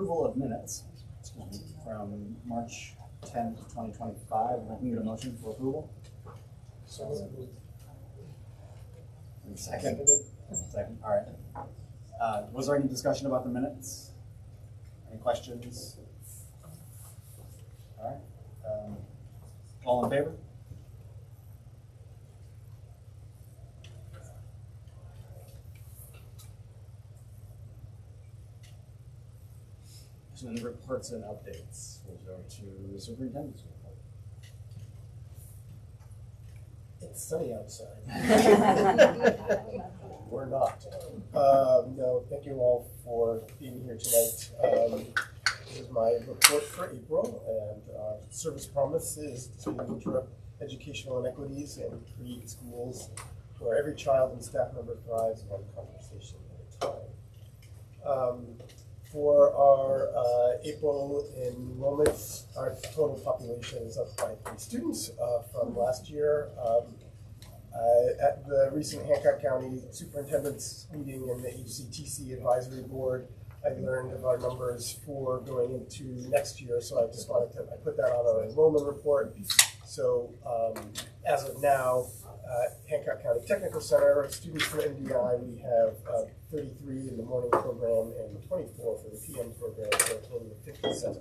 approval of minutes from March 10th, 2025. I can get a motion for approval. So Second. Second. All right. Was there any discussion about the minutes? Any questions? All right. All in favor? So any reports and updates? We'll go to the superintendent's report. it's sunny outside. We're not. No, thank you all for being here tonight. This is my report for April, and service promise is to interrupt educational inequities and create schools where every child and staff member thrives one conversation at a time. For our April enrollments, our total population is up by 3 students from last year. At the recent Hancock County Superintendent's meeting and the HCTC Advisory Board, I learned of our numbers for going into next year, so I just wanted to put that on our enrollment report. So as of now, Hancock County Technical Center, students for MDI, we have 33 in the morning program and 24 for the PM program, so a total of 57.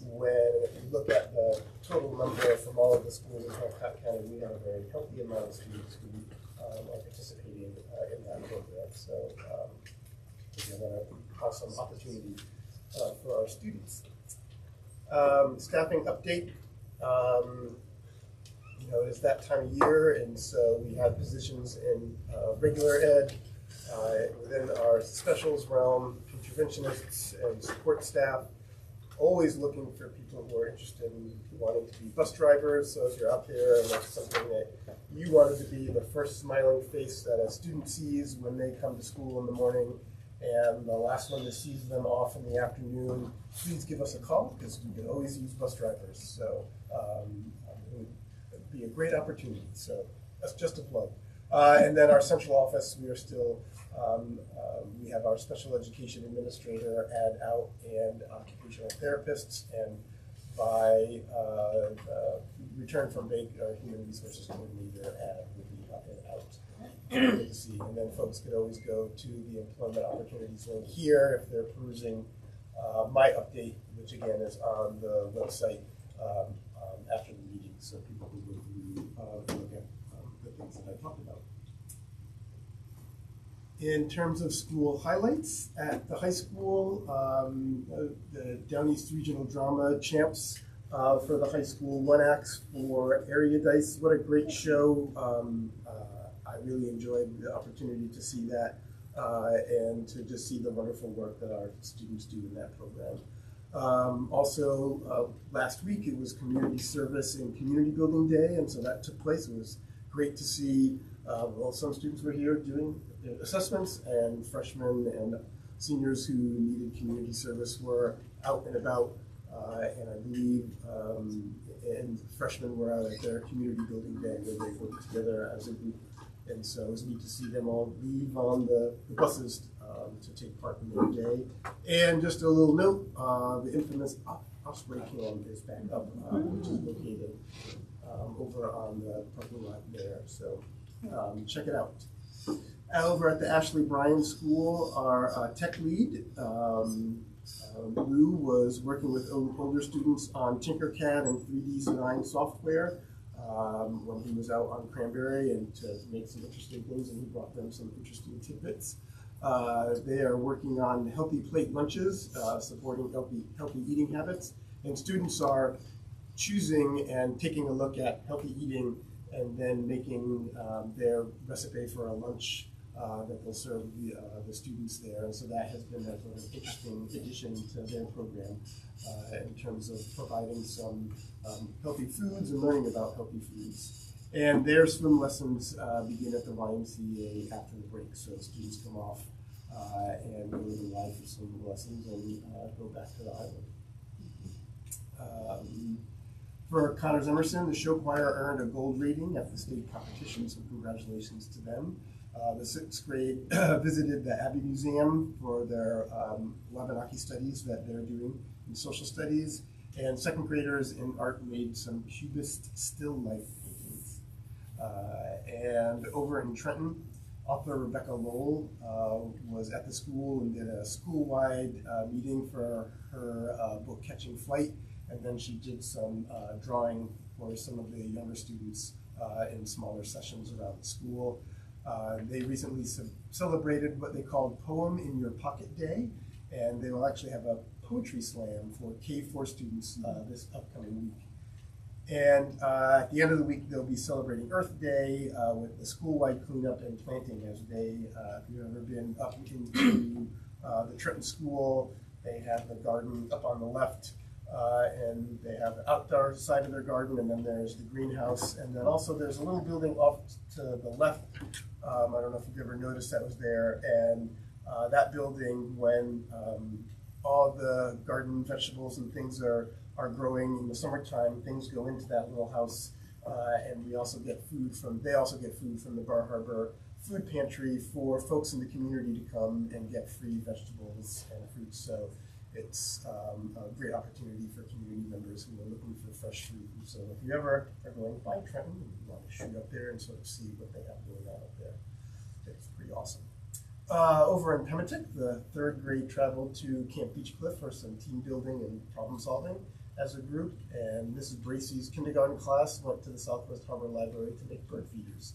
When you look at the total number from all of the schools in Hancock County, we have a very healthy amount of students who are participating in that program. So again, an awesome opportunity for our students. Staffing update. You know, it's that time of year, and so we have positions in regular ed, within our specials realm, interventionists and support staff, always looking for people who are interested in wanting to be bus drivers. So if you're out there and that's something that you wanted to be the first smiling face that a student sees when they come to school in the morning and the last one that sees them off in the afternoon, please give us a call because we can always use bus drivers. So it would be a great opportunity. So that's just a plug. And then our central office, we are still, we have our special education administrator, ad out, and occupational therapists. And by return from break, our human resources coordinator, ad, will be up and out. Good to see. And then folks could always go to the employment opportunities link here if they're perusing my update, which again is on the website after the meeting, so people can go through and look at the things that I talked about. In terms of school highlights, at the high school, the Down East Regional Drama champs for the high school, 1 acts for Area Dice. What a great show. I really enjoyed the opportunity to see that and to just see the wonderful work that our students do in that program. Also, last week it was Community Service and Community Building Day, and so that took place. It was great to see, well, some students were here doing assessments, and freshmen and seniors who needed community service were out and about, and I believe and freshmen were out at their Community Building Day where they worked together as a group. And so it was neat to see them all leave on the buses to take part in their day. And just a little note, the infamous Osprey Kiln is back up, which is located over on the parking lot there. So check it out. Over at the Ashley Bryan School, our tech lead, Lou, was working with older students on Tinkercad and 3D design software when he was out on Cranberry and to make some interesting things, and he brought them some interesting tidbits. They are working on healthy plate lunches, supporting healthy eating habits, and students are choosing and taking a look at healthy eating and then making their recipe for a lunch that they'll serve the students there. And so that has been a sort of interesting addition to their program in terms of providing some healthy foods and learning about healthy foods. And their swim lessons begin at the YMCA after the break. So students come off and go to the Y for swim lessons and go back to the island. For Connors Emerson, the show choir earned a gold rating at the state competition, so congratulations to them. The sixth grade visited the Abbey Museum for their Wabanaki studies that they're doing in social studies. And second graders in art made some cubist still life paintings. And over in Trenton, author Rebecca Lowell was at the school and did a school-wide meeting for her book Catching Flight. And then she did some drawing for some of the younger students in smaller sessions around the school. They recently celebrated what they called Poem in Your Pocket Day, and they will actually have a poetry slam for K4 students this upcoming week. And at the end of the week, they'll be celebrating Earth Day with the school-wide cleanup and planting as they, if you've ever been up into the Trenton School, they have the garden up on the left, and they have the outdoor side of their garden, and then there's the greenhouse, and then also there's a little building off to the left. I don't know if you've ever noticed that was there, and that building, when all the garden vegetables and things are growing in the summertime, things go into that little house, and we also get food from, they also get food from the Bar Harbor food pantry for folks in the community to come and get free vegetables and fruits. So it's a great opportunity for community members who are looking for fresh food. So if you ever are going by Trenton and you want to shoot up there and sort of see what they have going on up there, it's pretty awesome. Over in Pematic, the third grade traveled to Camp Beechcliff for some team building and problem solving as a group, and Mrs. Bracey's kindergarten class went to the Southwest Harbor Library to make bird feeders.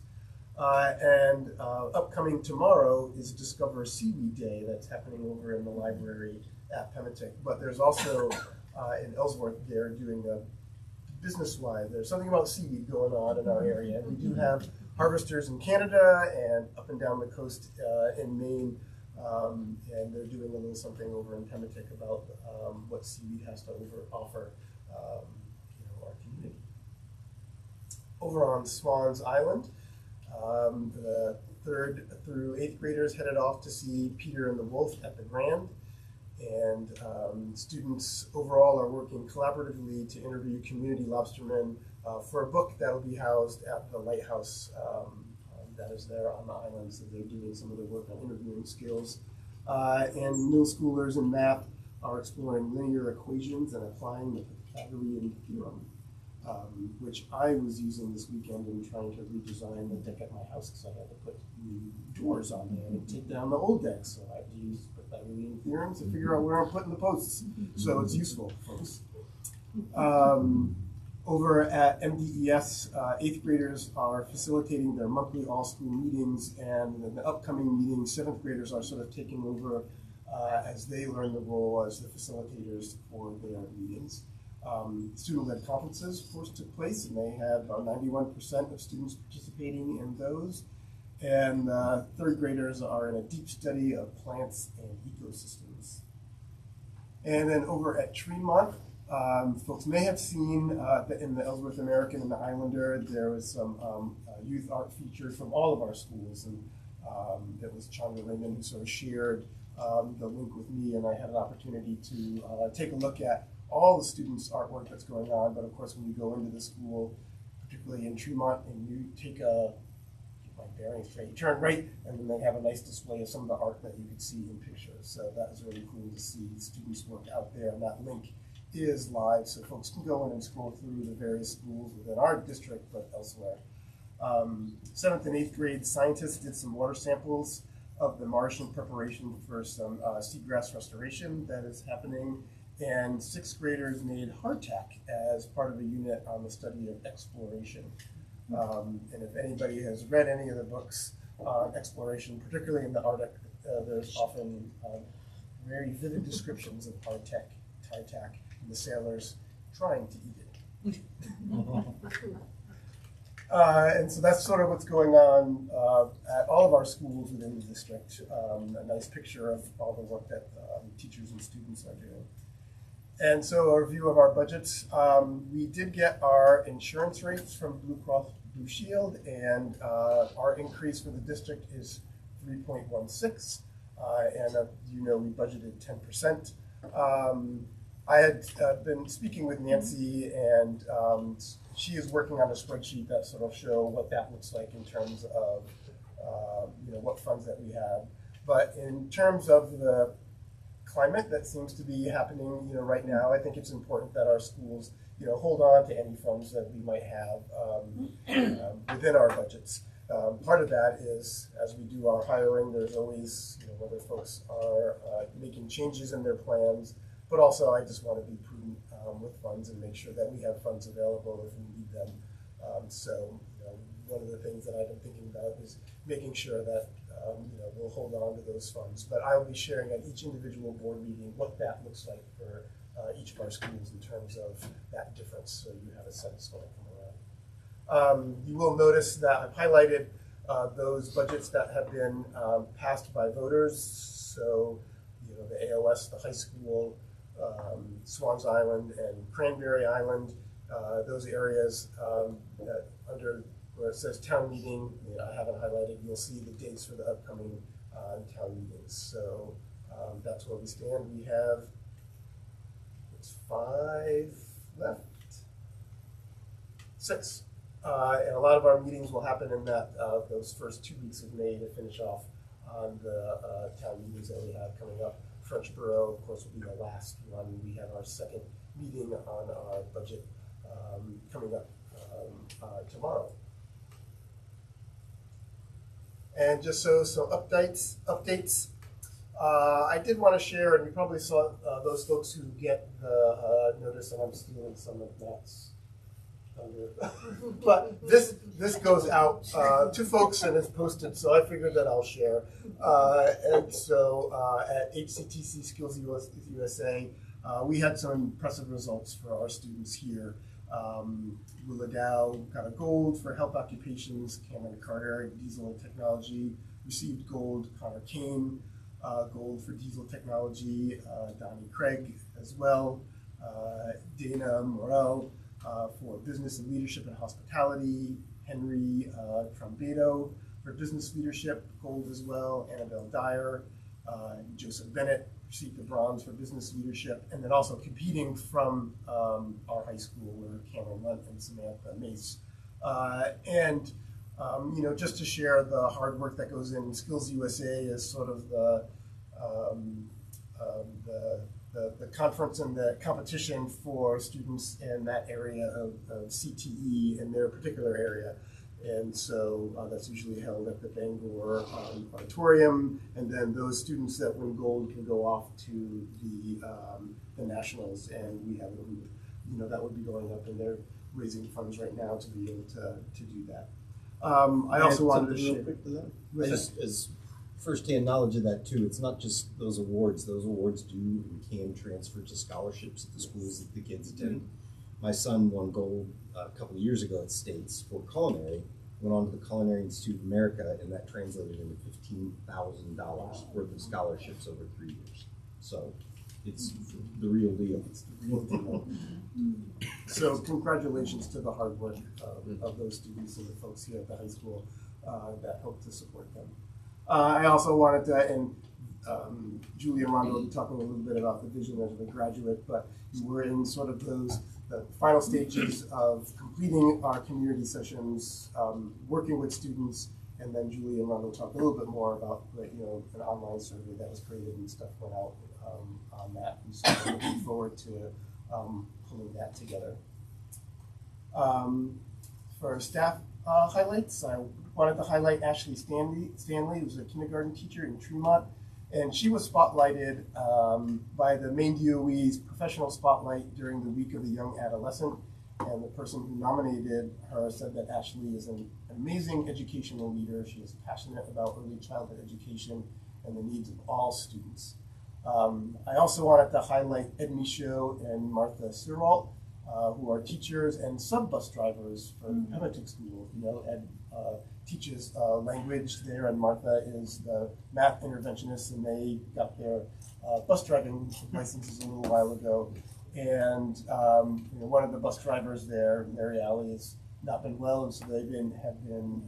And upcoming tomorrow is Discover Seaweed Day that's happening over in the library at Pematic. But there's also in Ellsworth, they're doing a business-wide, there's something about seaweed going on in our area. We do have harvesters in Canada and up and down the coast in Maine, and they're doing a little something over in Pematic about what seaweed has to offer our community. Over on Swans Island, the 3rd through 8th graders headed off to see Peter and the Wolf at the Grand, and students overall are working collaboratively to interview community lobstermen for a book that will be housed at the lighthouse that is there on the island. So they're doing some of the work on interviewing skills. And middle schoolers in math are exploring linear equations and applying the Pythagorean theorem, which I was using this weekend in trying to redesign the deck at my house because I had to put new doors on there and take down the old deck. So I had to use Pythagorean theorems to figure out where I'm putting the posts. So it's useful, folks. Over at MDIRSS, 8th graders are facilitating their monthly all-school meetings, and in the upcoming meetings, 7th graders are sort of taking over as they learn the role as the facilitators for their meetings. Student-led conferences, of course, took place, and they had about 91% of students participating in those. And 3rd graders are in a deep study of plants and ecosystems. And then over at Tremont, folks may have seen in the Ellsworth American and the Islander, there was some youth art featured from all of our schools, and it was Chandra Raymond who sort of shared the link with me, and I had an opportunity to take a look at all the students' artwork that's going on. But of course, when you go into the school, particularly in Tremont, and you take a, get my bearings straight, you turn right, and then they have a nice display of some of the art that you could see in pictures. So that was really cool to see the students' work out there, and that link is live, so folks can go in and scroll through the various schools within our district, but elsewhere. 7th and 8th grade scientists did some water samples of the marsh in preparation for some seagrass restoration that is happening, and 6th graders made hardtack as part of a unit on the study of exploration. And if anybody has read any of the books on exploration, particularly in the Arctic, there's often very vivid descriptions of hardtack, and the sailors trying to eat it. And so that's sort of what's going on at all of our schools within the district. A nice picture of all the work that teachers and students are doing. And so a review of our budgets. We did get our insurance rates from Blue Cross Blue Shield, and our increase for the district is 3.16. And you know, we budgeted 10%. I had been speaking with Nancy, and she is working on a spreadsheet that sort of show what that looks like in terms of what funds that we have. But in terms of the climate that seems to be happening, right now, I think it's important that our schools, hold on to any funds that we might have within our budgets. Part of that is, as we do our hiring, there's always, whether folks are making changes in their plans, but also I just want to be prudent with funds and make sure that we have funds available if we need them. So, one of the things that I've been thinking about is making sure that we'll hold on to those funds. But I'll be sharing at each individual board meeting what that looks like for each of our schools in terms of that difference, so you have a sense when I come around. You will notice that I've highlighted those budgets that have been passed by voters. So, the AOS, the high school, Swans Island, and Cranberry Island, those areas that under where it says town meeting, I haven't highlighted, you'll see the dates for the upcoming town meetings. So that's where we stand. We have 5 left, 6. And a lot of our meetings will happen in those first 2 weeks of May to finish off on the town meetings that we have coming up. French Borough, of course, will be the last one. We have our second meeting on our budget coming up tomorrow. And just so updates. I did want to share, and you probably saw those folks who get the notice, and I'm stealing some of Matt's thunder. But this goes out to folks and it's posted, so I figured that I'll share. And so at HCTC Skills USA, we had some impressive results for our students here. Willowdale got a gold for health occupations. Cameron Carter, diesel and technology, received gold. Connor Kane, gold for diesel technology. Donnie Craig as well. Dana Morel for business and leadership and hospitality. Henry Trombedo for business leadership, gold as well. Annabelle Dyer, Joseph Bennett received the bronze for business leadership, and then also competing from our high school were Cameron Lunt and Samantha Mace. Just to share the hard work that goes in, Skills USA is sort of the conference and the competition for students in that area of CTE in their particular area. And so that's usually held at the Bangor Auditorium, and then those students that win gold can go off to the nationals, and we have a group, that would be going up, and they're raising funds right now to be able to do that. I also wanted to share quick to that. Just as firsthand knowledge of that too, it's not just those awards. Those awards do and can transfer to scholarships at the schools that the kids attend. My son won gold a couple of years ago at States for culinary, went on to the Culinary Institute of America, and that translated into $15,000 worth of scholarships over 3 years. So it's the real deal. It's the real deal. So congratulations to the hard work of those students and the folks here at the high school that helped to support them. I also wanted to, and Julie and Rhonda will be talking a little bit about the vision as a graduate, but we're in sort of the final stages of completing our community sessions, working with students, and then Julie and Rhonda will talk a little bit more about an online survey that was created and stuff went out on that. And so we're looking forward to pulling that together. For staff highlights, I wanted to highlight Ashley Stanley, who's a kindergarten teacher in Tremont. And she was spotlighted by the Maine DOE's Professional Spotlight during the Week of the Young Adolescent. And the person who nominated her said that Ashley is an amazing educational leader. She is passionate about early childhood education and the needs of all students. I also wanted to highlight Ed Michaud and Martha Sirwalt, who are teachers and sub-bus drivers for Pemmican School. Ed teaches language there, and Martha is the math interventionist, and they got their bus driving licenses a little while ago. And one of the bus drivers there, Mary Alley, has not been well, and so they have been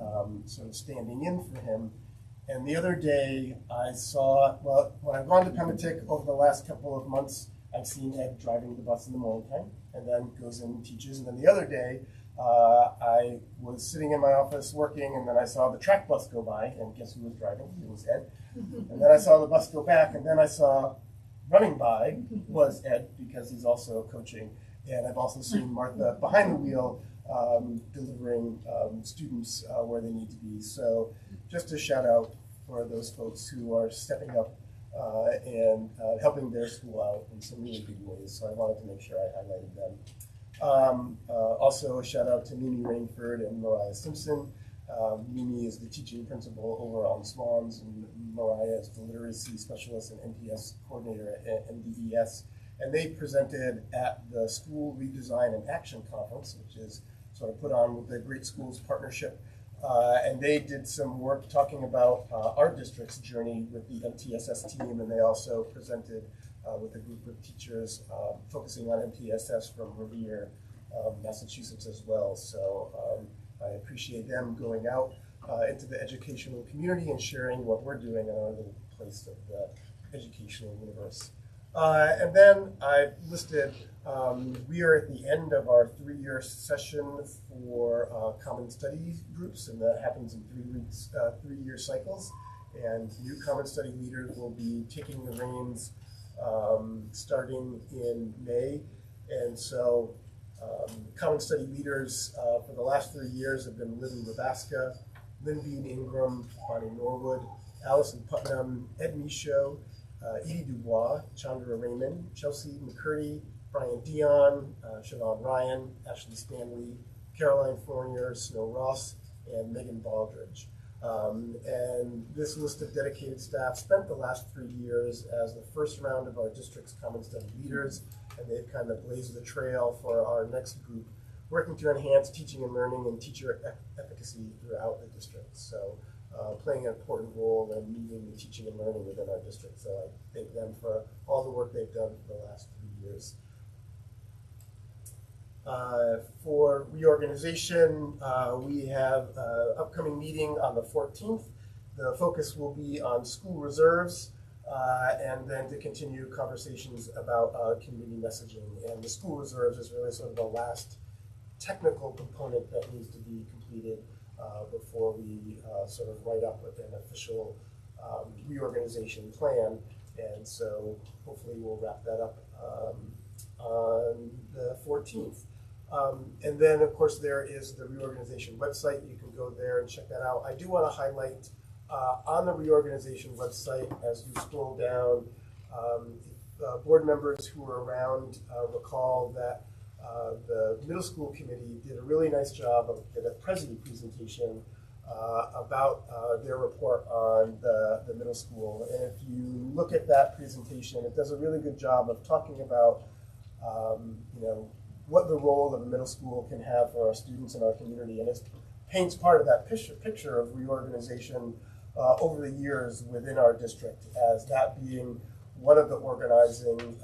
sort of standing in for him. And the other day I saw, when I've gone to Pemmican over the last couple of months, I've seen Ed driving the bus in the morning time, and then goes in and teaches. And then the other day, I was sitting in my office working, and then I saw the track bus go by, and guess who was driving? It was Ed. And then I saw the bus go back, and then I saw running by was Ed, because he's also coaching. And I've also seen Martha behind the wheel delivering students where they need to be. So just a shout out for those folks who are stepping up and helping their school out in some really big ways. So I wanted to make sure I highlighted them. Also a shout out to Mimi Rainford and Mariah Simpson. Mimi is the teaching principal over on Swans, and Mariah is the literacy specialist and NPS coordinator at MDIRSS. And they presented at the School Redesign and Action Conference, which is sort of put on with the Great Schools Partnership. And they did some work talking about our district's journey with the MTSS team, and they also presented with a group of teachers focusing on MTSS from Revere, Massachusetts as well. So I appreciate them going out into the educational community and sharing what we're doing in our little place of the educational universe. And then I've listed, we are at the end of our 3-year session for Common Study groups, and that happens in 3-year cycles. And new Common Study leaders will be taking the reins starting in May. And so Common Study leaders for the last 3 years have been Lynn Rabaska, Lynn Bean Ingram, Bonnie Norwood, Allison Putnam, Ed Michaud, Edie Dubois, Chandra Raymond, Chelsea McCurdy, Brian Dion, Siobhan Ryan, Ashley Stanley, Caroline Fournier, Snow Ross, and Megan Baldridge. And this list of dedicated staff spent the last 3 years as the first round of our district's Common Study leaders, and they've kind of blazed the trail for our next group, working to enhance teaching and learning and teacher efficacy throughout the district. So playing an important role in moving the teaching and learning within our district. So I thank them for all the work they've done for the last 3 years. For reorganization, we have an upcoming meeting on the 14th. The focus will be on school reserves and then to continue conversations about community messaging. And the school reserves is really sort of the last technical component that needs to be completed before we sort of write up with an official reorganization plan. And so hopefully we'll wrap that up on the 14th. And then, of course, there is the reorganization website. You can go there and check that out. I do want to highlight on the reorganization website, as you scroll down, board members who were around recall that the middle school committee did a really nice job of a presentation about their report on the middle school. And if you look at that presentation, it does a really good job of talking about what the role of a middle school can have for our students and our community. And it paints part of that picture of reorganization over the years within our district, as that being one of the organizing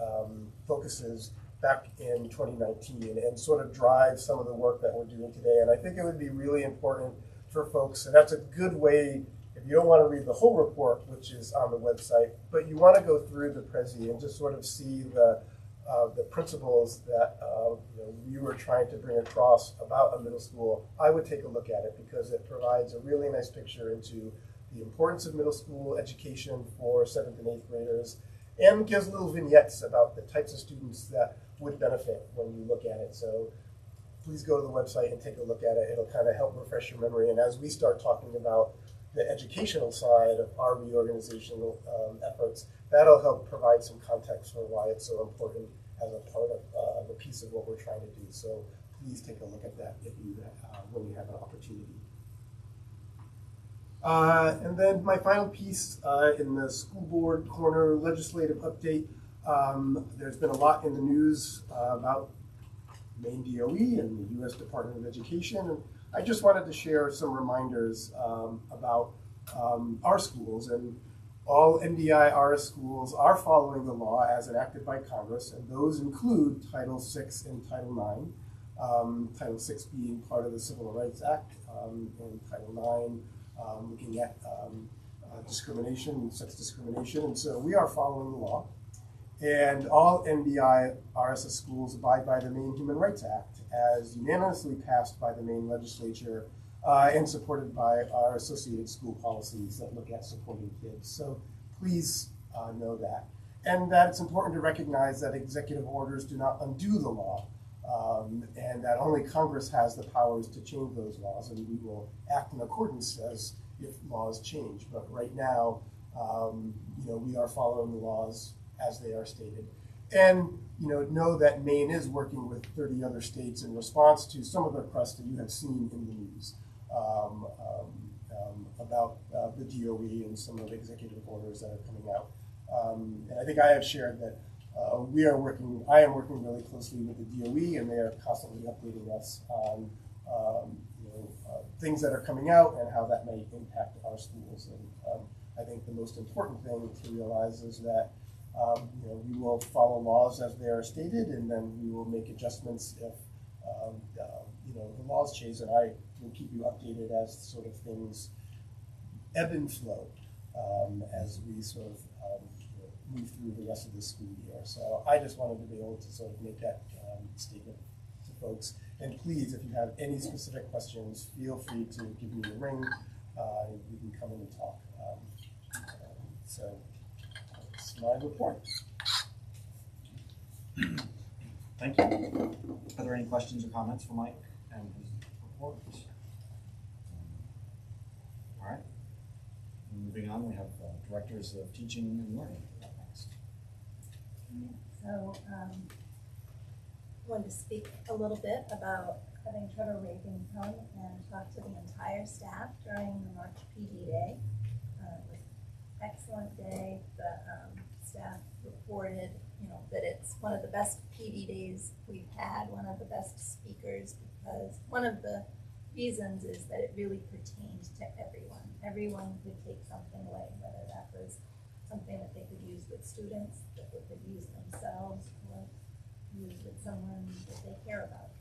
focuses back in 2019, and sort of drive some of the work that we're doing today. And I think it would be really important for folks, and that's a good way, if you don't want to read the whole report, which is on the website, but you want to go through the Prezi and just sort of see the principles that we were trying to bring across about a middle school. I would take a look at it because it provides a really nice picture into the importance of middle school education for 7th and 8th graders, and gives little vignettes about the types of students that would benefit when you look at it. So please go to the website and take a look at it. It'll kind of help refresh your memory. And as we start talking about the educational side of our reorganizational efforts, that'll help provide some context for why it's so important as a part of the piece of what we're trying to do. So please take a look at that if you, when you have an opportunity. And then my final piece in the school board corner legislative update. There's been a lot in the news about Maine DOE and the U.S. Department of Education. And I just wanted to share some reminders about our schools. And all MDIRSS schools are following the law as enacted by Congress, and those include Title VI and Title IX. Title VI being part of the Civil Rights Act, and Title IX looking at discrimination, sex discrimination. And so we are following the law. And all MDIRSS schools abide by the Maine Human Rights Act, as unanimously passed by the Maine legislature and supported by our associated school policies that look at supporting kids. So please know that. And that it's important to recognize that executive orders do not undo the law, and that only Congress has the powers to change those laws, and we will act in accordance as if laws change. But right now, we are following the laws as they are stated. And know that Maine is working with 30 other states in response to some of the requests that you have seen in the news about the DOE and some of the executive orders that are coming out. And I think I have shared that I am working really closely with the DOE, and they are constantly updating us on things that are coming out and how that may impact our schools. And I think the most important thing to realize is that we will follow laws as they are stated, and then we will make adjustments if the laws change. And I will keep you updated as sort of things ebb and flow as we sort of move through the rest of the school year. So I just wanted to be able to sort of make that statement to folks. And please, if you have any specific questions, feel free to give me a ring. You can come in and talk. So that's my report. Thank you. Are there any questions or comments for Mike and his report? All right. Moving on, we have directors of teaching and learning next. So I wanted to speak a little bit about having Trevor Reagan come and talk to the entire staff during the March PD Day. It was an excellent day. The staff reported, that it's one of the best PD days we've had, one of the best speakers, because one of the reasons is that it really pertained to everyone. Everyone could take something away, whether that was something that they could use with students, that they could use themselves, or use with someone that they care about.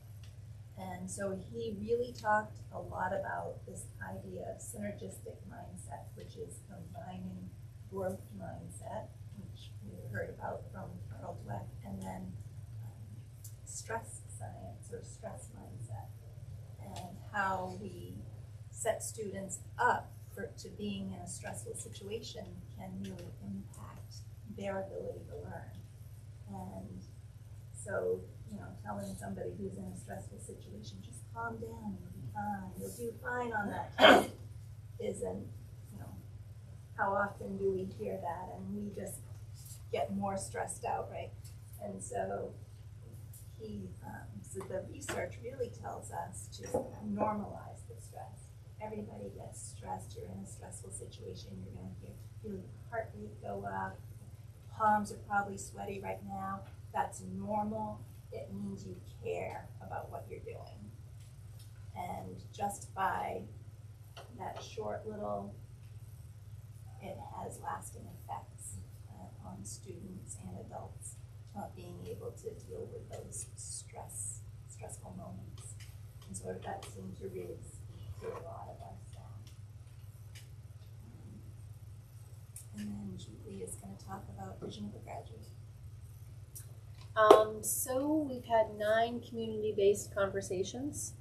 And so he really talked a lot about this idea of synergistic mindset, which is combining growth mindset, which we heard about from Carl Dweck, and then stress science or stress mindset, and how we set students up to being in a stressful situation can really impact their ability to learn. And so, telling somebody who's in a stressful situation, just calm down, you'll be fine, you'll do fine on that test, isn't, how often do we hear that? And we just get more stressed out, right? And so so the research really tells us to normalize the stress. Everybody gets stressed. You're in a stressful situation. You're going to feel your heart rate go up. Palms are probably sweaty right now. That's normal. It means you care about what you're doing. And just by that short little, it has lasting effects on students and adults, not being able to deal with those stressful moments. And so that seemed to really speak to a lot of our staff. And then Julie is going to talk about Vision of the Graduate. So we've had 9 community-based conversations,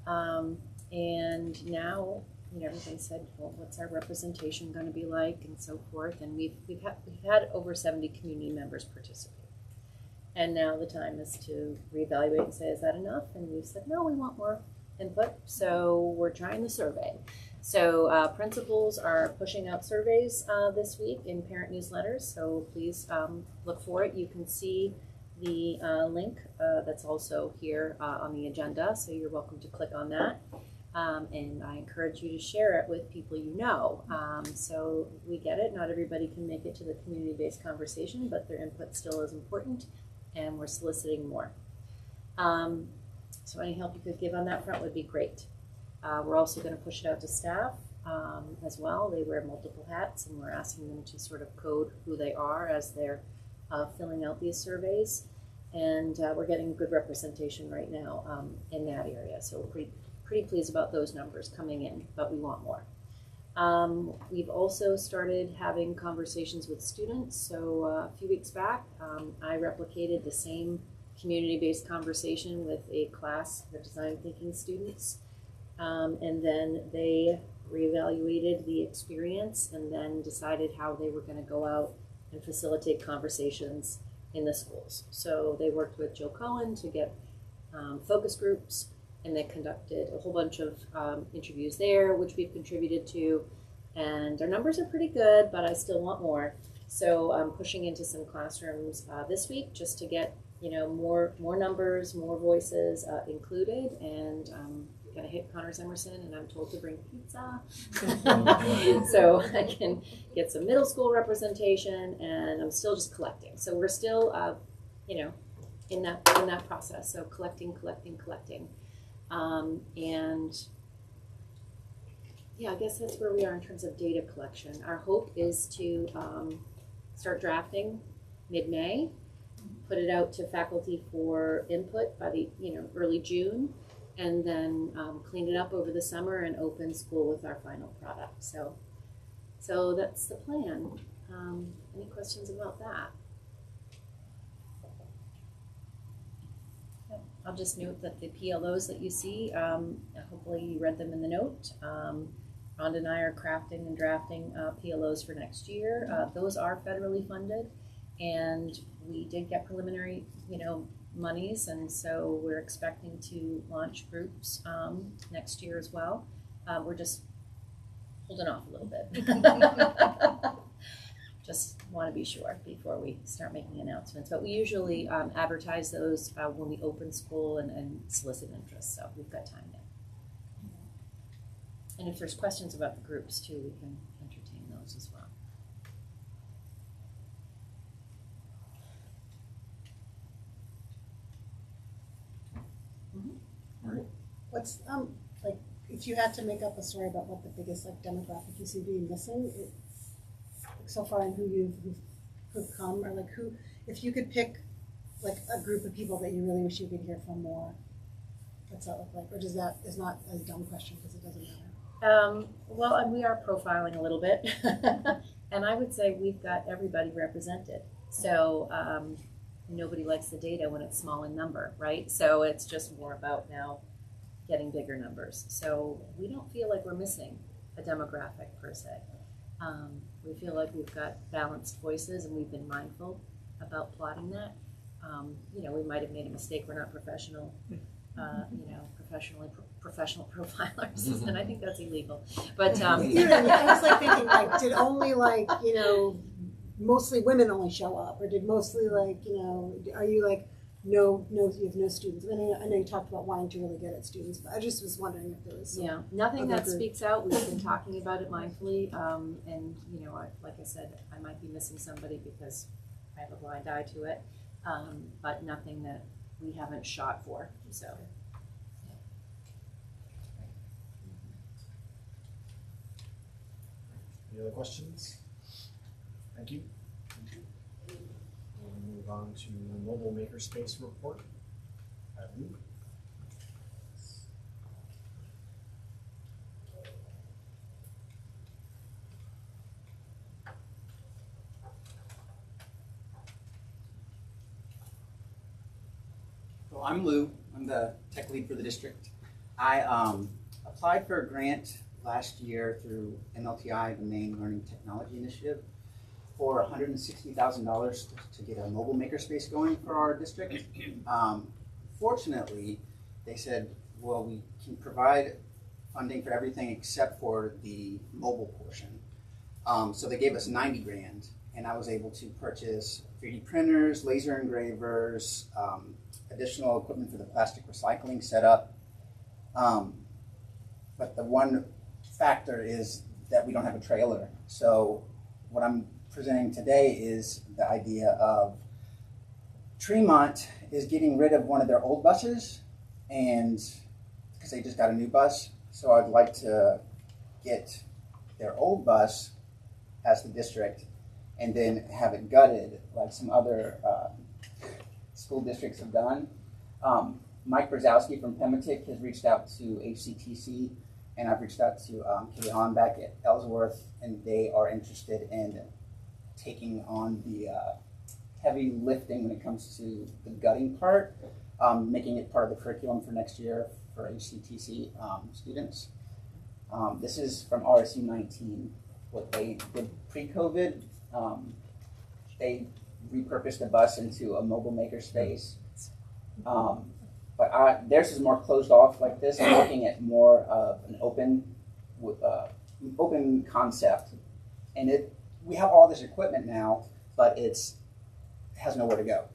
and now everybody said, well, what's our representation going to be like, and so forth. And we've had over 70 community members participate. And now the time is to reevaluate and say, is that enough? And we've said, no, we want more input. So we're trying the survey. So principals are pushing out surveys this week in parent newsletters. So please look for it. You can see the link that's also here on the agenda. So you're welcome to click on that. And I encourage you to share it with people you know. So we get it. Not everybody can make it to the community-based conversation, but their input still is important, and we're soliciting more. So any help you could give on that front would be great. We're also going to push it out to staff as well. They wear multiple hats, and we're asking them to sort of code who they are as they're filling out these surveys. And we're getting good representation right now in that area. So we're pretty pleased about those numbers coming in, but we want more. We've also started having conversations with students. So a few weeks back, I replicated the same community-based conversation with a class of design thinking students. And then they reevaluated the experience and then decided how they were going to go out and facilitate conversations in the schools. So they worked with Joe Cohen to get focus groups, and they conducted a whole bunch of interviews there, which we've contributed to. And our numbers are pretty good, but I still want more. So I'm pushing into some classrooms this week just to get more numbers, more voices included, and gonna hit Connors Emerson, and I'm told to bring pizza, so I can get some middle school representation. And I'm still just collecting. So we're still, in that process. So collecting, and yeah, I guess that's where we are in terms of data collection. Our hope is to start drafting mid-May, put it out to faculty for input by the early June, and then clean it up over the summer and open school with our final product. So that's the plan. Any questions about that? I'll just note that the PLOs that you see, hopefully you read them in the note. Rhonda and I are crafting and drafting PLOs for next year. Those are federally funded, and we did get preliminary, monies, and so we're expecting to launch groups next year as well. We're just holding off a little bit. Just want to be sure before we start making announcements. But we usually advertise those when we open school and solicit interest, so we've got time yet. And if there's questions about the groups too, we can entertain those as well. What's like, if you had to make up a story about what the biggest demographic you see being missing so far, and who've come, or who, if you could pick a group of people that you really wish you could hear from more, what's that look like? Or is not a dumb question because it doesn't matter? Well, and we are profiling a little bit, and I would say we've got everybody represented. So nobody likes the data when it's small in number, right? So it's just more about now getting bigger numbers. So we don't feel like we're missing a demographic per se. We feel like we've got balanced voices, and we've been mindful about plotting that. We might have made a mistake. We're not professional, professional profilers, and I think that's illegal. But I was thinking, did only mostly women only show up, or did mostly are you no, you have no students? I know you talked about wanting to really get at students, but I just was wondering if there was nothing that speaks out. We've been talking about it mindfully, and like I said, I might be missing somebody because I have a blind eye to it, but nothing that we haven't shot for. So. Any other questions? Thank you. We'll move on to mobile makerspace report. Luke. So I'm Lou. I'm the tech lead for the district. I applied for a grant last year through MLTI, the Maine Learning Technology Initiative, for $160,000 to get a mobile makerspace going for our district. Fortunately, they said, well, we can provide funding for everything except for the mobile portion. So they gave us 90 grand, and I was able to purchase 3D printers, laser engravers, additional equipment for the plastic recycling setup. But the one factor is that we don't have a trailer. So what I'm presenting today is the idea of Tremont is getting rid of one of their old buses, and because they just got a new bus. So I'd like to get their old bus as the district and then have it gutted like some other school districts have done. Mike Brzezowski from Pematic has reached out to HCTC and I've reached out to Katie Hahn back at Ellsworth, and they are interested in taking on the heavy lifting when it comes to the gutting part, making it part of the curriculum for next year for HCTC students. This is from RSU19. What they did pre-COVID, they repurposed the bus into a mobile maker space. But theirs is more closed off like this. I'm looking at more of an open concept, and we have all this equipment now, but it has nowhere to go.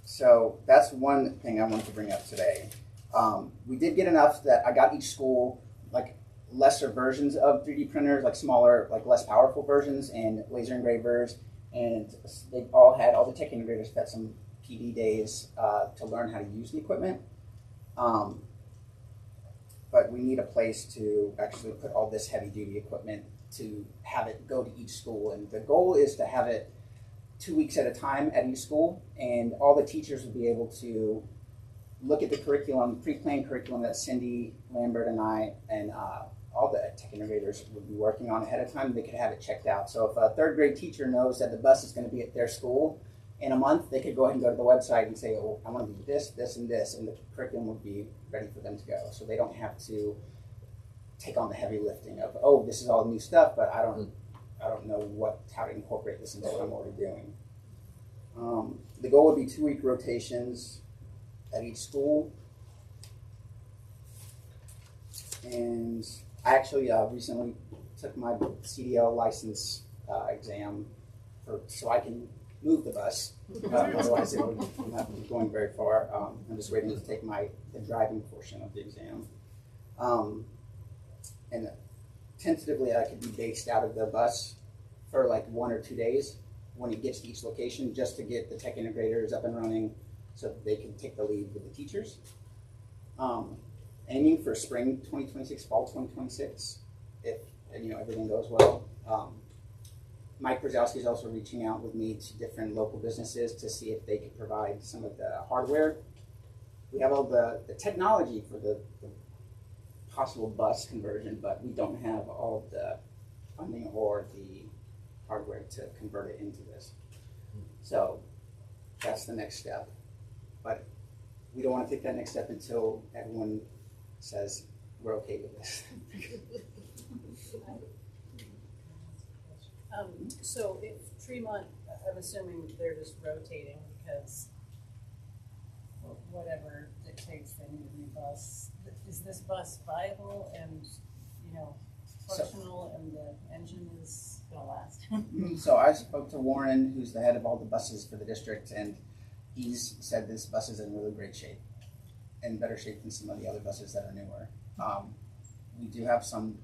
So that's one thing I wanted to bring up today. We did get enough that I got each school like lesser versions of 3D printers, like smaller, like less powerful versions, and laser engravers, and they all the tech integrators had some PD days to learn how to use the equipment. But we need a place to actually put all this heavy duty equipment to have it go to each school. And the goal is to have it 2 weeks at a time at each school, and all the teachers will be able to look at the curriculum, pre-planned curriculum that Cindy, Lambert, and I, and all the tech integrators would be working on ahead of time. They could have it checked out. So if a third grade teacher knows that the bus is going to be at their school in a month, they could go ahead and go to the website and say, oh, I want to do this, this, and this, and the curriculum would be ready for them to go. So they don't have to take on the heavy lifting of, oh, this is all new stuff, but I don't know how to incorporate this into what I'm already doing. The goal would be 2-week rotations at each school. And I actually recently took my CDL license exam so I can move the bus. Otherwise, it would not be going very far. I'm just waiting to take the driving portion of the exam. And tentatively, I could be based out of the bus for like 1 or 2 days when it gets to each location, just to get the tech integrators up and running so that they can take the lead with the teachers. Aiming for spring 2026, fall 2026, if everything goes well. Mike Brzezowski is also reaching out with me to different local businesses to see if they could provide some of the hardware. We have all the technology for the possible bus conversion, but we don't have all the funding or the hardware to convert it into this. So that's the next step. But we don't want to take that next step until everyone says we're okay with this. So if Tremont, I'm assuming they're just rotating because whatever dictates they need a new bus. Is this bus viable and functional, and the engine is gonna last? So I spoke to Warren, who's the head of all the buses for the district, and he's said this bus is in really great shape, in better shape than some of the other buses that are newer. We do have some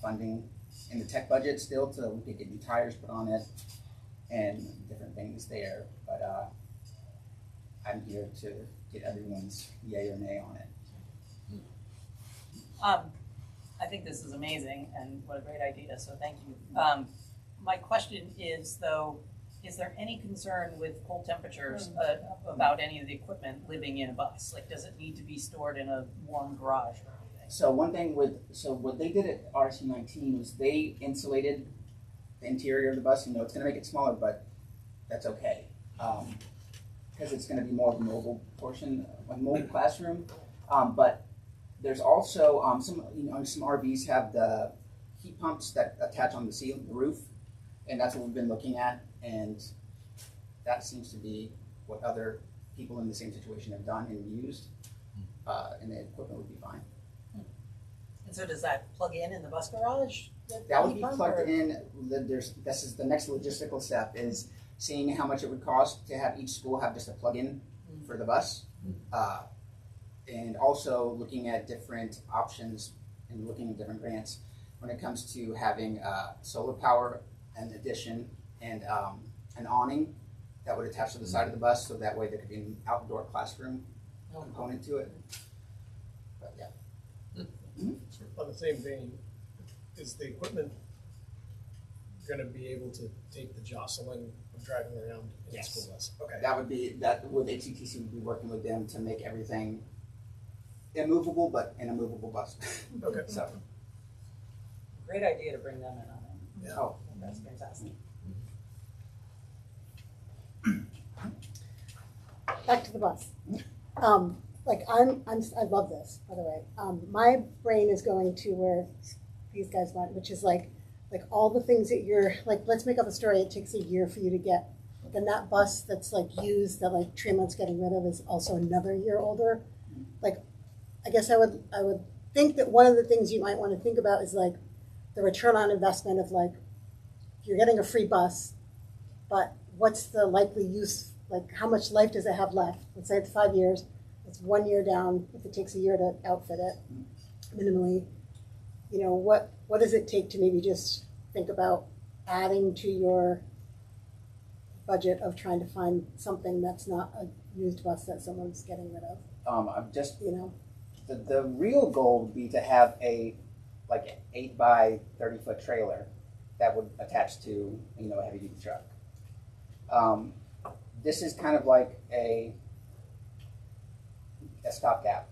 funding in the tech budget still so we could get new tires put on it and different things there, but I'm here to get everyone's yay or nay on it. I think this is amazing and what a great idea, so thank you. My question is, though, is there any concern with cold temperatures about any of the equipment living in a bus? Like, does it need to be stored in a warm garage or anything? So one thing what they did at RSU19 was they insulated the interior of the bus. It's going to make it smaller, but that's okay because it's going to be more of a mobile portion, a mobile classroom. But there's also some RVs have the heat pumps that attach on the ceiling, the roof, and that's what we've been looking at. And that seems to be what other people in the same situation have done and used, and the equipment would be fine. And so does that plug in the bus garage? That would be plugged in. This is the next logistical step, is seeing how much it would cost to have each school have just a plug-in for the bus, and also looking at different options and looking at different grants when it comes to having solar power in addition, and an awning that would attach to the side of the bus, so that way there could be an outdoor classroom component to it. But yeah. On the same vein, is the equipment going to be able to take the jostling of driving around in the school bus? Okay. That would be, that with HCTC would be working with them to make everything immovable, but an immovable bus. Okay. So, Great idea to bring them in on it. oh, That's fantastic. Back to the bus. Like I love this, by the way. My brain is going to where these guys went, which is like all the things that you're like. Let's make up a story. It takes a year for you to get. Then that bus that's like used that like Tremont's getting rid of is also another year older. Like, I guess I would think that one of the things you might want to think about is like the return on investment of like you're getting a free bus, but what's the likely use? Like, how much life does it have left? Let's say it's 5 years. It's 1 year down. If it takes a year to outfit it, minimally, you know, what does it take to maybe just think about adding to your budget of trying to find something that's not a used bus that someone's getting rid of? I'm just, You know, the real goal would be to have a 8 by 30-foot trailer that would attach to, you know, a heavy duty truck. This is kind of like a stopgap,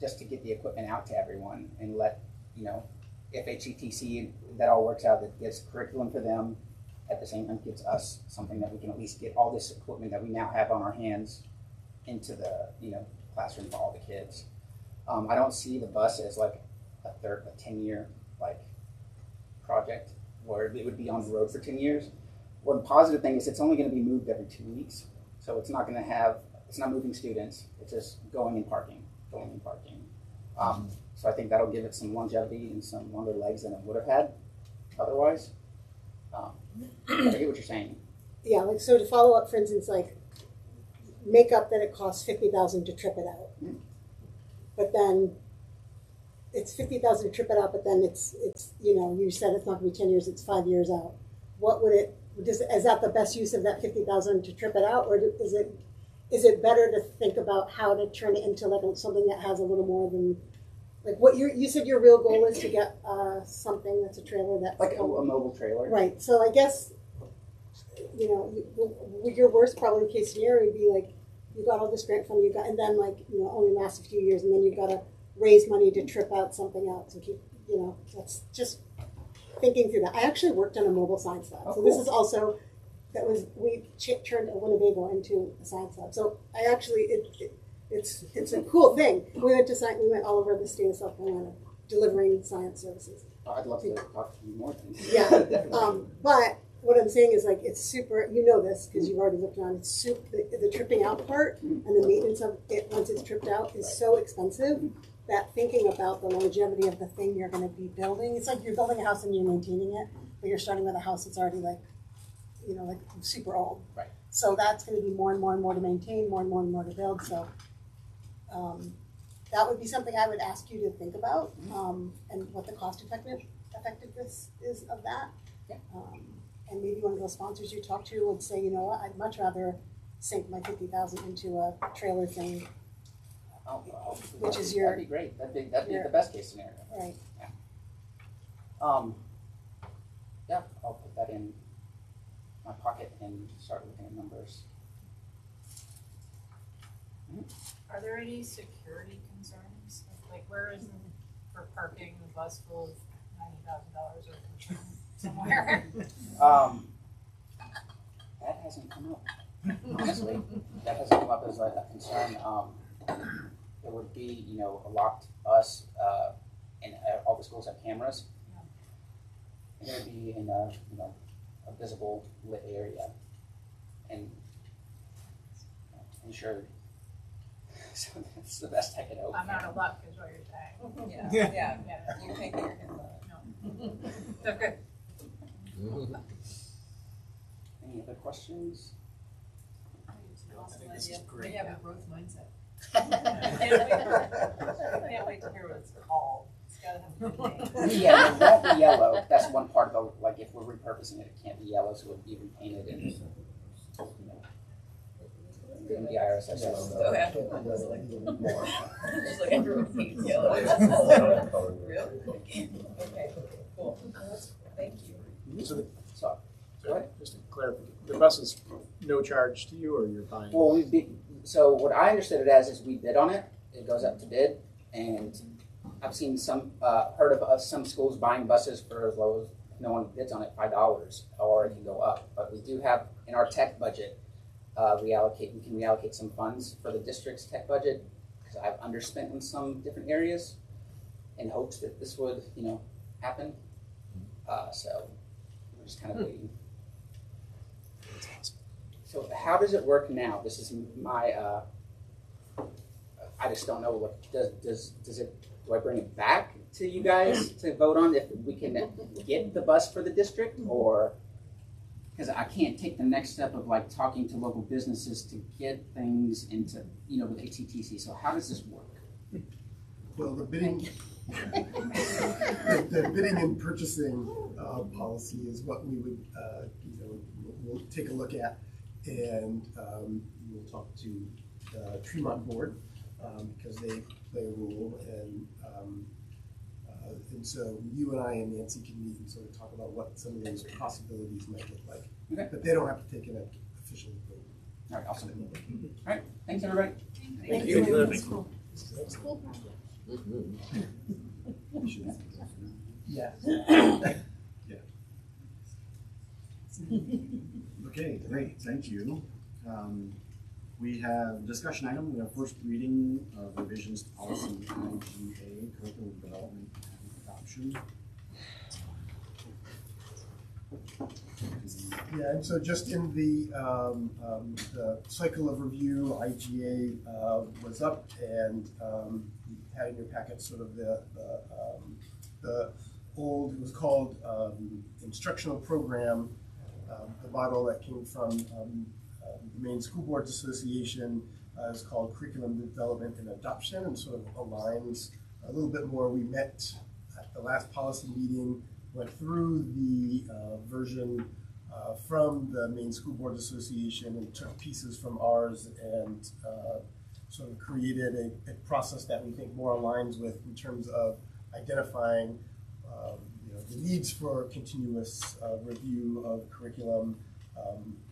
just to get the equipment out to everyone and let, you know, if HETC, that all works out, that gets curriculum for them, at the same time gives us something that we can at least get all this equipment that we now have on our hands into the, you know, classroom for all the kids. I don't see the bus as like a 10-year like project where it would be on the road for 10 years. One positive thing is it's only going to be moved every 2 weeks, so it's not going to have, it's not moving students, it's just going and parking. So I think that'll give it some longevity and some longer legs than it would have had otherwise. But I get what you're saying. yeah. Like, so to follow up, for instance, like make up that it costs $50,000 to trip it out, but then it's $50,000 to trip it out, but then it's you know, you said it's not going to be 10 years, it's 5 years out. What would it? Is that the best use of that $50,000 to trip it out, or is it better to think about how to turn it into like something that has a little more than like what you said your real goal is to get something that's a trailer that's Like a mobile trailer. right. So I guess you know your worst probably case scenario would be like you got all this grant funding, and then like you know only lasts a few years, and then you've got to raise money to trip out something else. So keep, you know, that's just thinking through that. I actually worked on a mobile science lab, so this is also we turned a Winnebago into a science lab. So I actually it's a cool thing. We went all over the state of South Carolina delivering science services. I'd love to talk to you more. Yeah, but what I'm saying is like it's super. You know this because you've already looked on. It's super. The tripping out part and the maintenance of it once it's tripped out is so expensive that thinking about the longevity of the thing you're going to be building. It's like you're building a house and you're maintaining it, but you're starting with a house that's already like, you know, like super old. Right. So that's going to be more and more and more to maintain, more and more and more to build. So that would be something I would ask you to think about, and what the cost effectiveness is of that. Yeah. And maybe one of those sponsors you talk to would say, you know what, I'd much rather sink my $50,000 into a trailer thing. Which is your- that'd be great. That'd be the best case scenario. Right. Yeah, I'll put that in my pocket and start looking at numbers. Are there any security concerns? Like, where is for parking the bus full of $90,000 or concern somewhere? That hasn't come up. Honestly, that hasn't come up as a concern. There would be, you know, a locked bus, and all the schools have cameras. And it would be in a, you know, a visible lit area, and insured. So that's the best I can hope. I'm out of luck, is what you're saying. Yeah. You take care of No. Okay. Any other questions? This is great. You have a growth mindset. Can't wait to hear what it's called. It's gotta have a good name. Yeah, it won't be yellow. That's one part of the, like, if we're repurposing it, it can't be yellow, so it would be repainted and, you know, MDIRSS AOS91. Just like everyone hates yellow. Really? Okay, cool. Thank you. So, So, just to clarify, the bus is no charge to you, or you're buying? well, so what I understood it as is we bid on it, it goes up to bid, And I've seen heard of some schools buying buses for as low as, no one bids on it, $5, or it can go up. But we do have in our tech budget, we can reallocate some funds for the district's tech budget, because I've underspent in some different areas in hopes that this would, happen. So we're just kind of waiting. So how does it work now? This is my, I just don't know what, do I bring it back to you guys to vote on if we can get the bus for the district, or, because I can't take the next step of like talking to local businesses to get things into, with HCTC. So how does this work? Well, the bidding, the bidding and purchasing policy is what we would, we'll take a look at, and we'll talk to the Tremont board because they play a role, and so you and I and Nancy can meet and sort of talk about what some of those possibilities might look like. Okay. But they don't have to take an official vote. All right, awesome. All right, thanks everybody. Thank you. Yeah. Okay, great, thank you. We have discussion item, we have first reading of revisions to policy IGA, curriculum development and adoption. Yeah, and so just in the cycle of review, IGA was up, and you had in your packet sort of the old, it was called instructional program, the model that came from the Maine School Boards Association is called curriculum development and adoption, and sort of aligns a little bit more. We met at the last policy meeting, went through the version from the Maine School Boards Association and took pieces from ours and sort of created a process that we think more aligns with in terms of identifying the needs for continuous review of curriculum,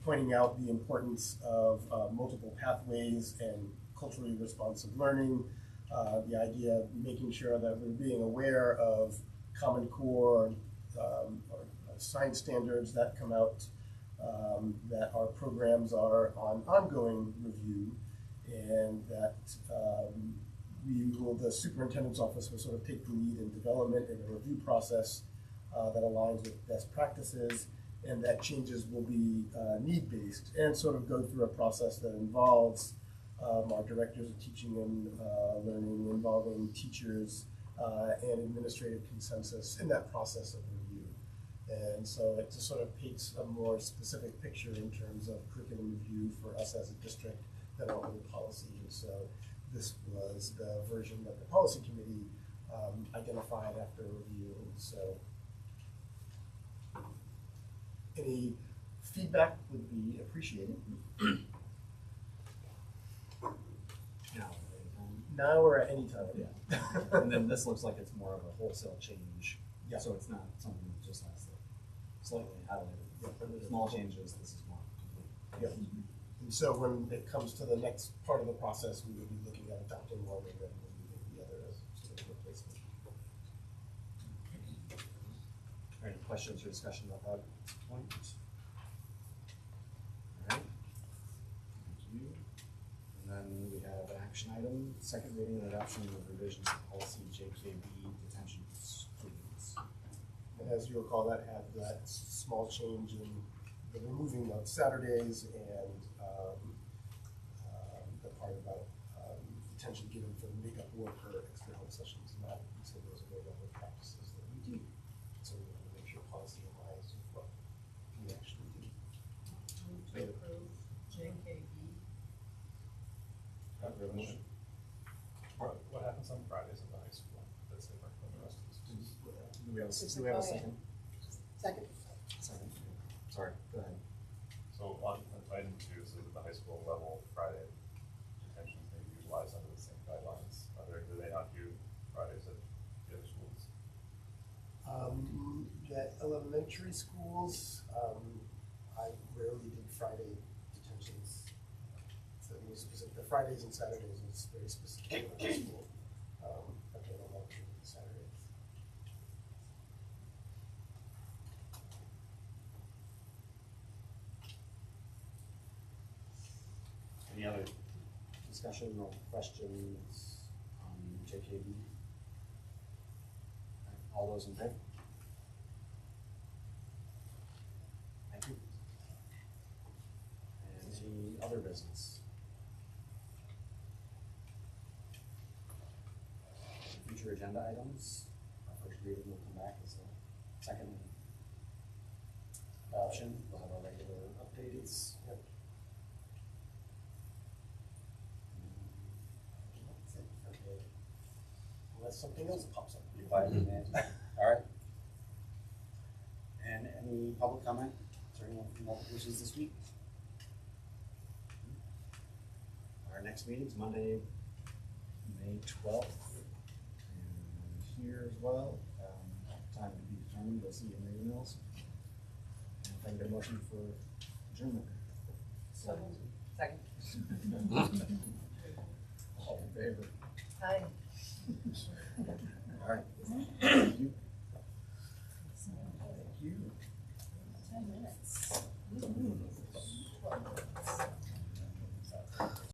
pointing out the importance of multiple pathways and culturally responsive learning, the idea of making sure that we're being aware of Common Core or science standards that come out, that our programs are on ongoing review, and that the superintendent's office will sort of take the lead in development and a review process that aligns with best practices, and that changes will be need-based and sort of go through a process that involves our directors of teaching and learning, involving teachers and administrative consensus in that process of review. And so it just sort of paints a more specific picture in terms of curriculum review for us as a district than our own policy. And so this was the version that the policy committee identified after review. So any feedback would be appreciated. Now or at any time. Yeah. And then this looks like it's more of a wholesale change. Yeah. So it's not something that just has the slightly highlighted. Yeah. Small changes, this is more complete. Yeah. And so when it comes to the next part of the process, we would be looking at adopting one and then moving the other as sort of replacement. Any questions or discussion about that point? All right. Thank you. And then we have an action item, second reading and adoption of revisions to policy JKB detention students. And as you recall, that had that small change in the removing of Saturdays and the part about detention given for makeup work or extra help sessions. And that, so those are the level practices that we do. So we want to make sure policy aligns with what we actually do. Move to approve JKB. Revolution. What happens on Fridays at the high school that's different from the rest of the schools? Do we have a second? Second. Second. Sorry, go ahead. So on item 2, so at the high school level, Friday detentions may be utilized under the same guidelines. Do they not do Fridays at the other schools? The elementary schools, I rarely did Friday detentions. So it was specific. The Fridays and Saturdays is very specific to the high school. other discussion or questions on JKB? All those in favor? Thank you. And any other business? Future agenda items, our first reading will come back as a second option. We'll have our regular updates. Yep. That's it. Okay. Unless something else pops up. All right. And any public comment? Is there anyone from multiple issues this week? Our next meeting is Monday, May 12th. And here as well. Time to be determined. We'll see you in your emails. And if I can get a motion for adjournment. So, second. All in favor? Hi. All right.